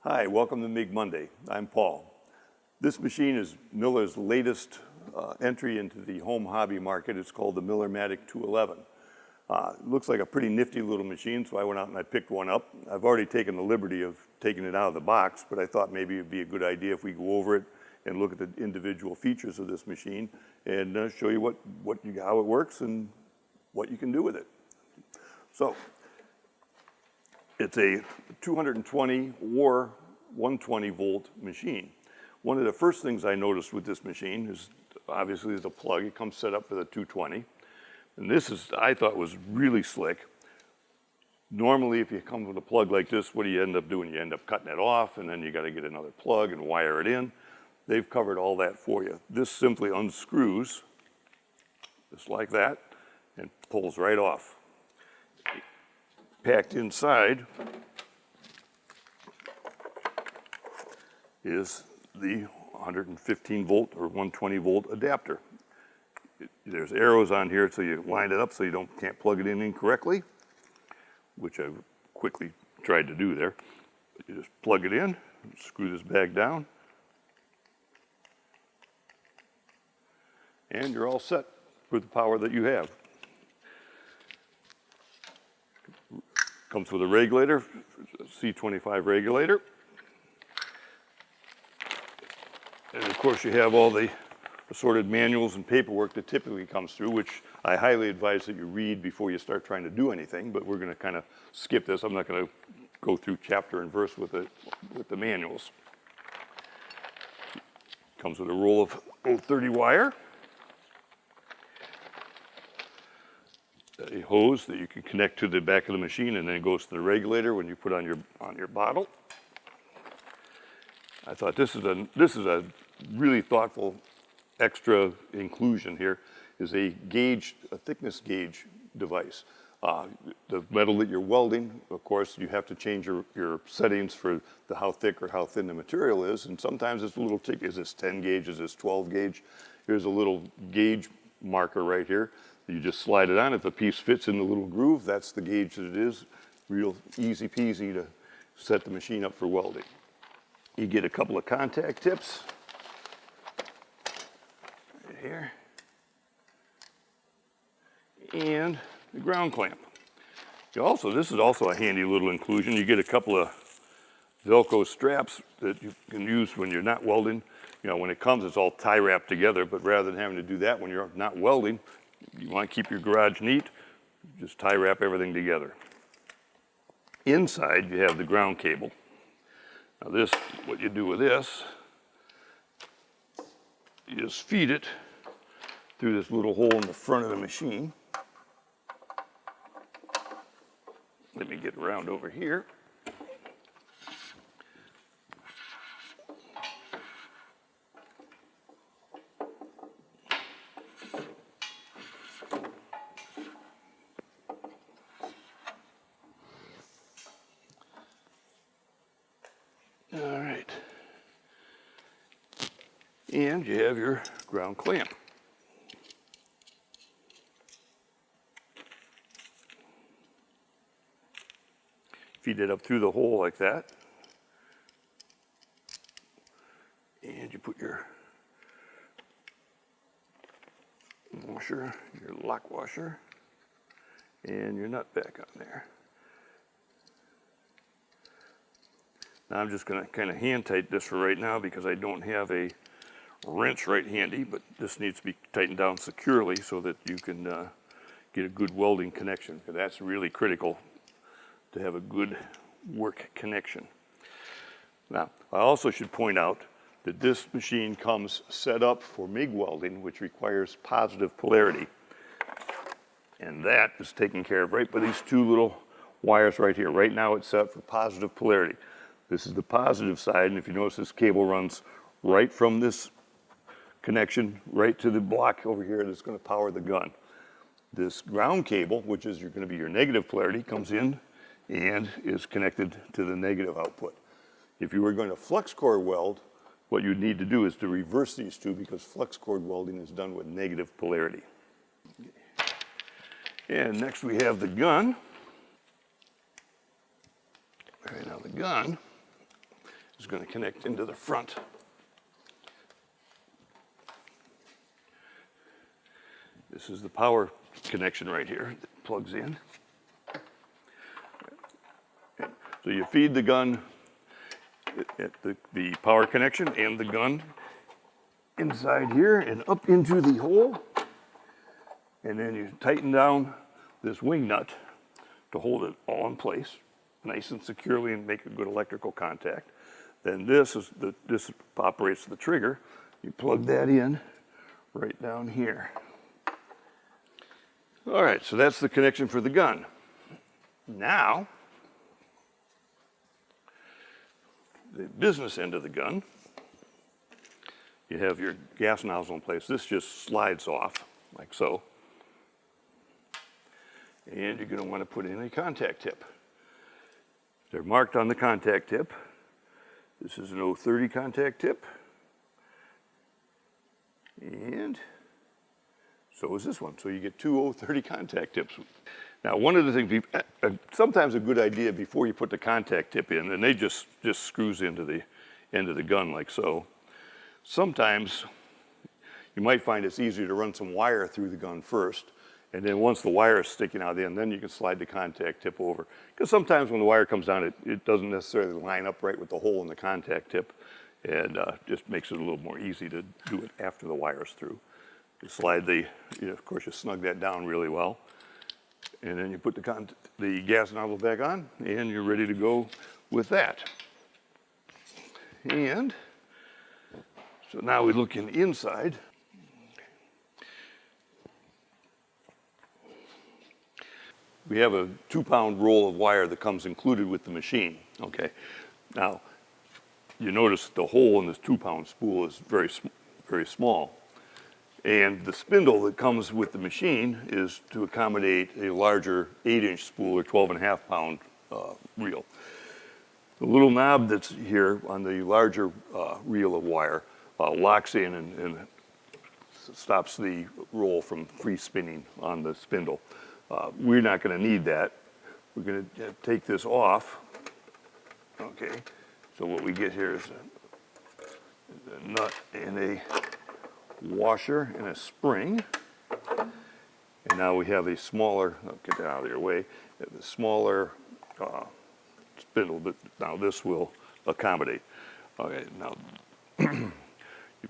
Hi, welcome to MIG Monday. I'm Paul. This machine is Miller's latest entry into the home hobby market. It's called the Millermatic 211. It looks like a pretty nifty little machine, so I went out and I picked one up. I've already taken the liberty of taking it out of the box, but I thought maybe it'd be a good idea if we go over it and look at the individual features of this machine and show you how it works and what you can do with it. So, it's a 220 or 120 volt machine. One of the first things I noticed with this machine is obviously the plug. It comes set up for the 220. And this I thought was really slick. Normally if you come with a plug like this, what do you end up doing? You end up cutting it off and then you got to get another plug and wire it in. They've covered all that for you. This simply unscrews just like that and pulls right off. Packed inside is the 115 volt or 120 volt adapter. There's arrows on here so you line it up so you can't plug it in incorrectly, which I quickly tried to do there. You just plug it in, screw this back down, and you're all set with the power that you have. Comes with a regulator, C25 regulator. And of course you have all the assorted manuals and paperwork that typically comes through, which I highly advise that you read before you start trying to do anything, but we're gonna kind of skip this. I'm not gonna go through chapter and verse with the manuals. Comes with a roll of 030 wire. A hose that you can connect to the back of the machine, and then it goes to the regulator when you put on your bottle. I thought this is a really thoughtful extra inclusion here. Is a thickness gauge device. The metal that you're welding, of course, you have to change your settings for how thick or how thin the material is, and sometimes it's a little tricky. Is this 10 gauge? Is this 12 gauge? Here's a little gauge marker right here. You just slide it on. If the piece fits in the little groove, that's the gauge that it is. Real easy peasy to set the machine up for welding. You get a couple of contact tips right here, and the ground clamp. This is also a handy little inclusion. You get a couple of Velcro straps that you can use when you're not welding. You know, when it comes, it's all tie wrapped together, but rather than having to do that when you're not welding, you want to keep your garage neat, just tie wrap everything together. Inside, you have the ground cable. Now what you do with this, you just feed it through this little hole in the front of the machine. Let me get around over here. All right. And you have your ground clamp. Feed it up through the hole like that. And you put your washer, your lock washer, and your nut back on there. Now I'm just going to kind of hand tighten this for right now because I don't have a wrench right handy, but this needs to be tightened down securely so that you can get a good welding connection, because that's really critical to have a good work connection. Now, I also should point out that this machine comes set up for MIG welding, which requires positive polarity. And that is taken care of right by these two little wires right here. Right now it's set for positive polarity. This is the positive side, and if you notice, this cable runs right from this connection right to the block over here that's going to power the gun. This ground cable, which is going to be your negative polarity, comes in and is connected to the negative output. If you were going to flux core weld, what you'd need to do is to reverse these two, because flux core welding is done with negative polarity. And next we have the gun. Right now the gun is going to connect into the front. This is the power connection right here that plugs in. So you feed the gun at the power connection and the gun inside here and up into the hole. And then you tighten down this wing nut to hold it all in place, nice and securely, and make a good electrical contact. Then this operates the trigger. You plug that in right down here. All right, so that's the connection for the gun. Now, the business end of the gun, you have your gas nozzle in place. This just slides off like so. And you're going to want to put in a contact tip. They're marked on the contact tip. This is an 030 contact tip. And so is this one. So you get two 030 contact tips. Now, one of the things, sometimes a good idea before you put the contact tip in, and they just screws into the end of the gun like so. Sometimes you might find it's easier to run some wire through the gun first, and then once the wire is sticking out the end, then you can slide the contact tip over. Because sometimes when the wire comes down, it doesn't necessarily line up right with the hole in the contact tip, and just makes it a little more easy to do it after the wire's through. You slide of course you snug that down really well. And then you put the gas nozzle back on, and you're ready to go with that. And so now we look inside. We have a 2-pound roll of wire that comes included with the machine, okay? Now, you notice the hole in this 2-pound spool is very, very small. And the spindle that comes with the machine is to accommodate a larger 8-inch spool or 12.5-pound reel. The little knob that's here on the larger reel of wire locks in and stops the roll from free spinning on the spindle. We're not going to need that. We're going to take this off. Okay, so what we get here is a nut and a washer and a spring. And now we have a smaller, I'll get that out of your way, a smaller spindle, but now this will accommodate. Okay, now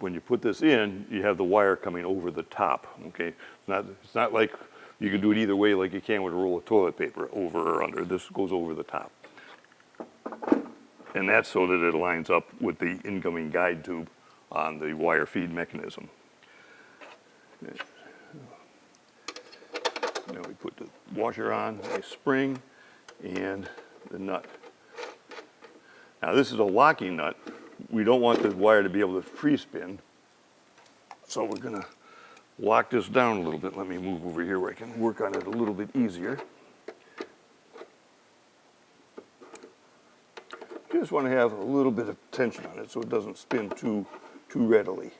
when you put this in, you have the wire coming over the top, okay? It's not like you can do it either way like you can with a roll of toilet paper, over or under. This goes over the top. And that's so that it lines up with the incoming guide tube on the wire feed mechanism. Now we put the washer on, a spring, and the nut. Now this is a locking nut. We don't want the wire to be able to free spin, so we're going to lock this down a little bit. Let me move over here where I can work on it a little bit easier. Just want to have a little bit of tension on it so it doesn't spin too readily,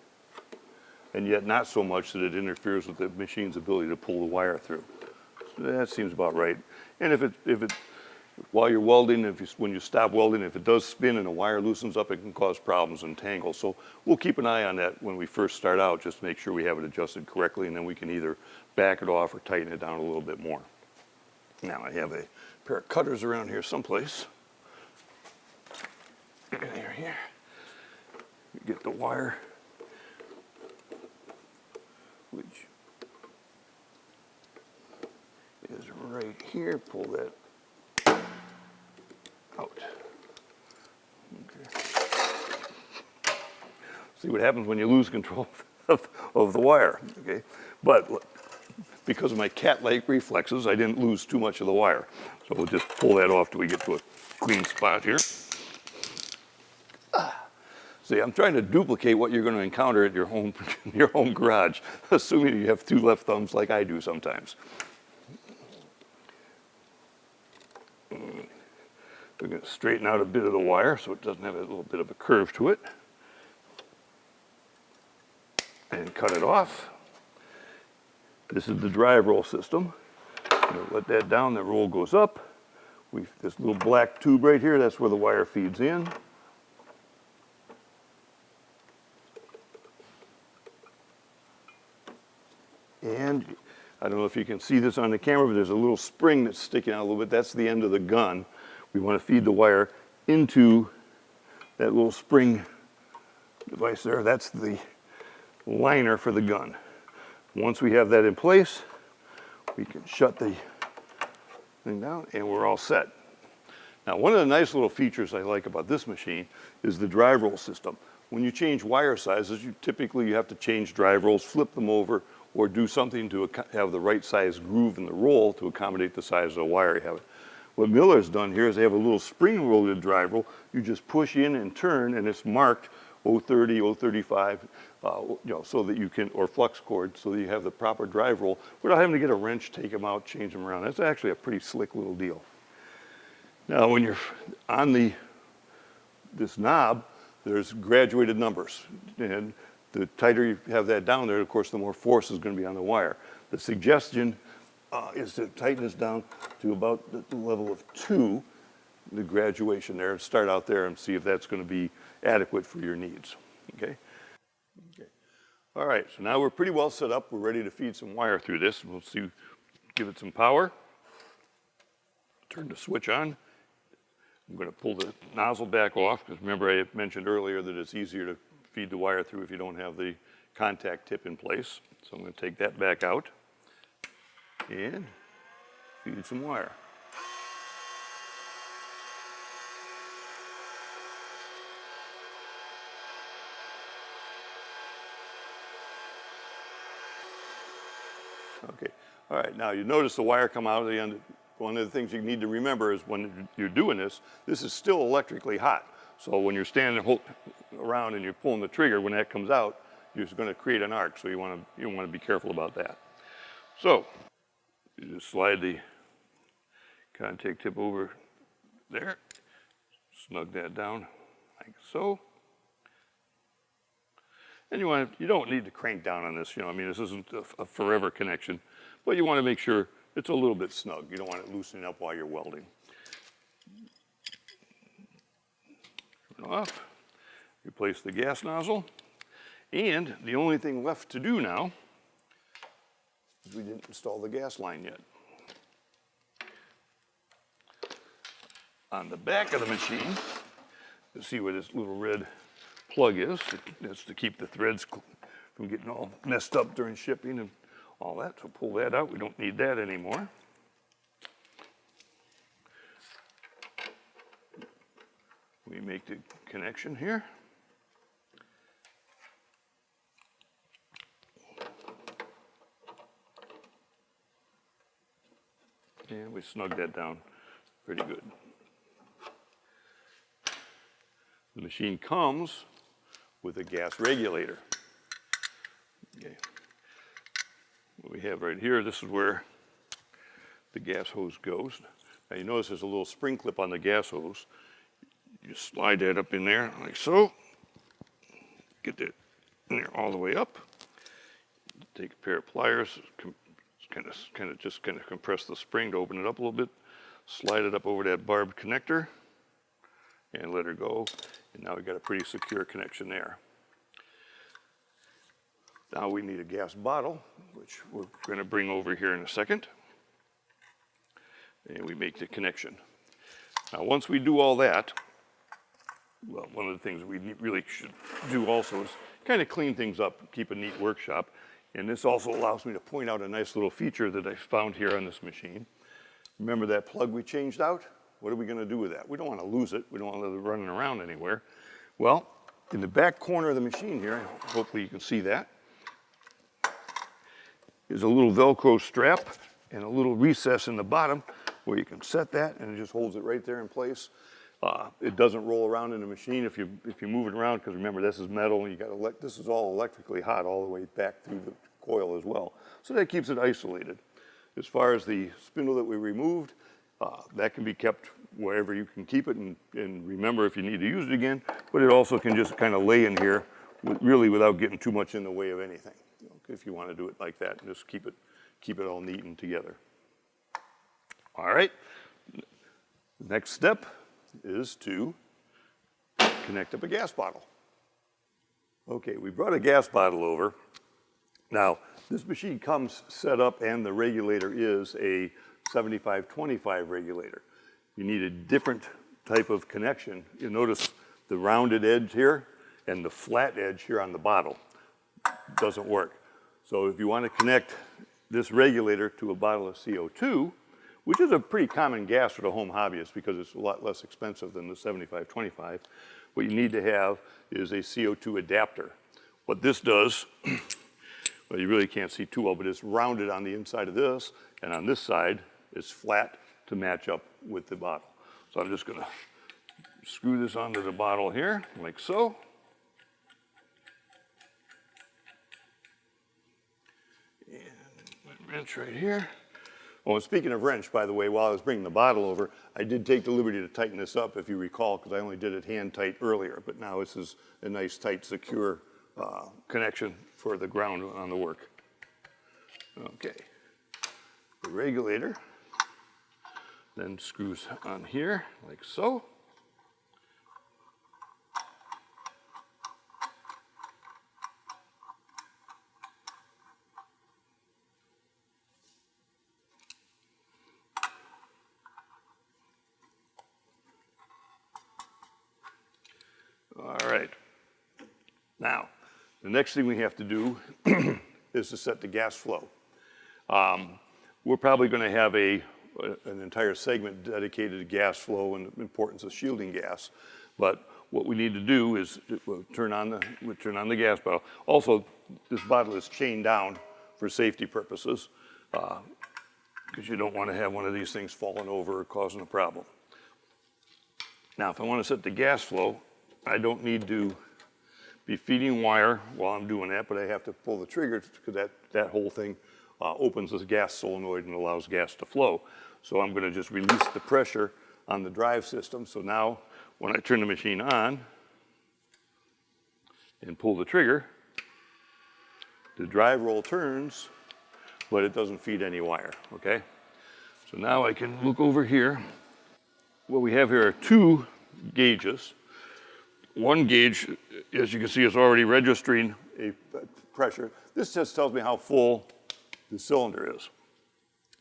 and yet not so much that it interferes with the machine's ability to pull the wire through. So that seems about right. And if it while you're welding, when you stop welding, if it does spin and the wire loosens up, it can cause problems and tangles. So we'll keep an eye on that when we first start out, just to make sure we have it adjusted correctly, and then we can either back it off or tighten it down a little bit more. Now I have a pair of cutters around here someplace. Here. Get the wire, which is right here. Pull that out. Okay. See what happens when you lose control of the wire. Okay, but because of my cat-like reflexes, I didn't lose too much of the wire. So we'll just pull that off till we get to a clean spot here. See, I'm trying to duplicate what you're going to encounter at your home garage, assuming you have 2 left thumbs like I do sometimes. We're going to straighten out a bit of the wire so it doesn't have a little bit of a curve to it. And cut it off. This is the drive roll system. Let that down, the roll goes up. This little black tube right here, that's where the wire feeds in. And I don't know if you can see this on the camera, but there's a little spring that's sticking out a little bit. That's the end of the gun. We want to feed the wire into that little spring device there. That's the liner for the gun. Once we have that in place, we can shut the thing down and we're all set. Now, one of the nice little features I like about this machine is the drive roll system. When you change wire sizes, you typically have to change drive rolls, flip them over, or do something to have the right size groove in the roll to accommodate the size of the wire you have. What Miller's done here is they have a little spring-loaded drive roll. You just push in and turn, and it's marked 030, 035, so that you can, or flux cord, so that you have the proper drive roll without having to get a wrench, take them out, change them around. That's actually a pretty slick little deal. Now, when you're on this knob, there's graduated numbers, and the tighter you have that down there, of course, the more force is going to be on the wire. The suggestion is to tighten this down to about the level of 2, the graduation there, start out there and see if that's going to be adequate for your needs, okay? All right, so now we're pretty well set up. We're ready to feed some wire through this. We'll see, give it some power. Turn the switch on. I'm going to pull the nozzle back off, because remember I mentioned earlier that it's easier to feed the wire through if you don't have the contact tip in place. So I'm going to take that back out and feed some wire. Okay, all right, now you notice the wire come out of the end. One of the things you need to remember is when you're doing this is still electrically hot. So when you're standing around and you're pulling the trigger, when that comes out, you're just going to create an arc. So you want to be careful about that. So you just slide the contact tip over there, snug that down like so. And you don't need to crank down on this. I mean, this isn't a forever connection, but you want to make sure it's a little bit snug. You don't want it loosening up while you're welding. Turn off, replace the gas nozzle, and the only thing left to do now is we didn't install the gas line yet. On the back of the machine, you'll see where this little red plug is. That's to keep the threads from getting all messed up during shipping and all that. So pull that out. We don't need that anymore. We make the connection here. And we snug that down pretty good. The machine comes with a gas regulator. Okay. What we have right here, this is where the gas hose goes. Now you notice there's a little spring clip on the gas hose. You slide that up in there like so. Get that in there all the way up. Take a pair of pliers, kind of compress the spring to open it up a little bit. Slide it up over that barbed connector and let her go. And now we've got a pretty secure connection there. Now we need a gas bottle, which we're going to bring over here in a second. And we make the connection. Now once we do all that, well, one of the things we really should do also is kind of clean things up, keep a neat workshop. And this also allows me to point out a nice little feature that I found here on this machine. Remember that plug we changed out? What are we going to do with that? We don't want to lose it. We don't want to let it running around anywhere. Well, in the back corner of the machine here, hopefully you can see that, is a little Velcro strap and a little recess in the bottom where you can set that, and it just holds it right there in place. It doesn't roll around in the machine if you move it around, because remember this is metal and this is all electrically hot all the way back through the coil as well. So that keeps it isolated. As far as the spindle that we removed, that can be kept wherever you can keep it, and remember if you need to use it again, but it also can just kind of lay in here really without getting too much in the way of anything. If you want to do it like that, just keep it all neat and together. All right, the next step is to connect up a gas bottle. Okay, we brought a gas bottle over. Now, This machine comes set up, and the regulator is a 75-25 regulator. You need a different type of connection. You'll notice the rounded edge here and the flat edge here on the bottle doesn't work. So if you want to connect this regulator to a bottle of CO2, which is a pretty common gas for the home hobbyist because it's a lot less expensive than the 75-25, what you need to have is a CO2 adapter. What this does, well, you really can't see too well, but it's rounded on the inside of this, and on this side, it's flat to match up with the bottle. So I'm just gonna screw this onto the bottle here, like so. And my wrench right here. Oh, and speaking of wrench, by the way, while I was bringing the bottle over, I did take the liberty to tighten this up, if you recall, because I only did it hand tight earlier, but now this is a nice, tight, secure connection for the ground on the work. Okay, the regulator then screws on here like so. All right, now the next thing we have to do is to set the gas flow. We're probably going to have an entire segment dedicated to gas flow and the importance of shielding gas. But what we need to do is we'll turn on the gas bottle. Also, this bottle is chained down for safety purposes because you don't want to have one of these things falling over or causing a problem. Now, if I want to set the gas flow, I don't need to be feeding wire while I'm doing that, but I have to pull the trigger because that whole thing opens this gas solenoid and allows gas to flow. So I'm going to just release the pressure on the drive system. So now when I turn the machine on and pull the trigger, the drive roll turns, but it doesn't feed any wire, okay? So now I can look over here. What we have here are two gauges. One gauge, as you can see, is already registering a pressure. This just tells me how full the cylinder is.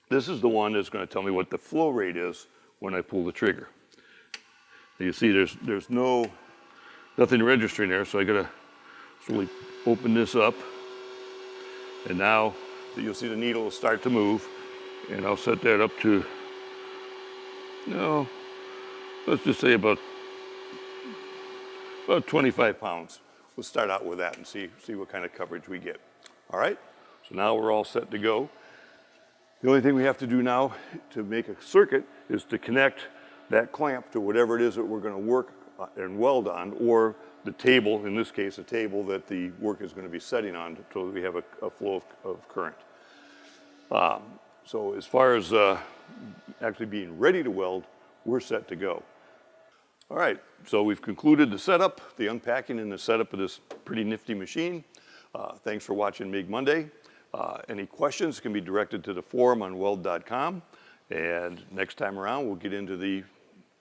This is the one that's going to tell me what the flow rate is when I pull the trigger. You see there's nothing registering there, so I gotta slowly open this up. And now you'll see the needle will start to move, and I'll set that up to, let's just say about 25 pounds. We'll start out with that and see what kind of coverage we get. All right, so now we're all set to go. The only thing we have to do now to make a circuit is to connect that clamp to whatever it is that we're going to work and weld on, or the table, in this case, a table that the work is going to be setting on so that we have a flow of current. So as far as actually being ready to weld, we're set to go. All right, so we've concluded the setup, the unpacking and the setup of this pretty nifty machine. Thanks for watching MIG Monday. Any questions can be directed to the forum on Weld.com. And next time around, we'll get into the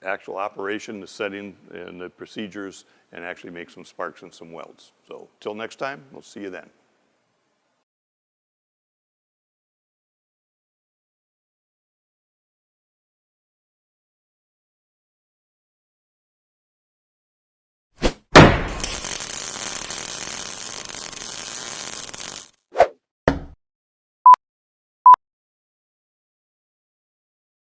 actual operation, the setting, and the procedures, and actually make some sparks and some welds. So till next time, we'll see you then.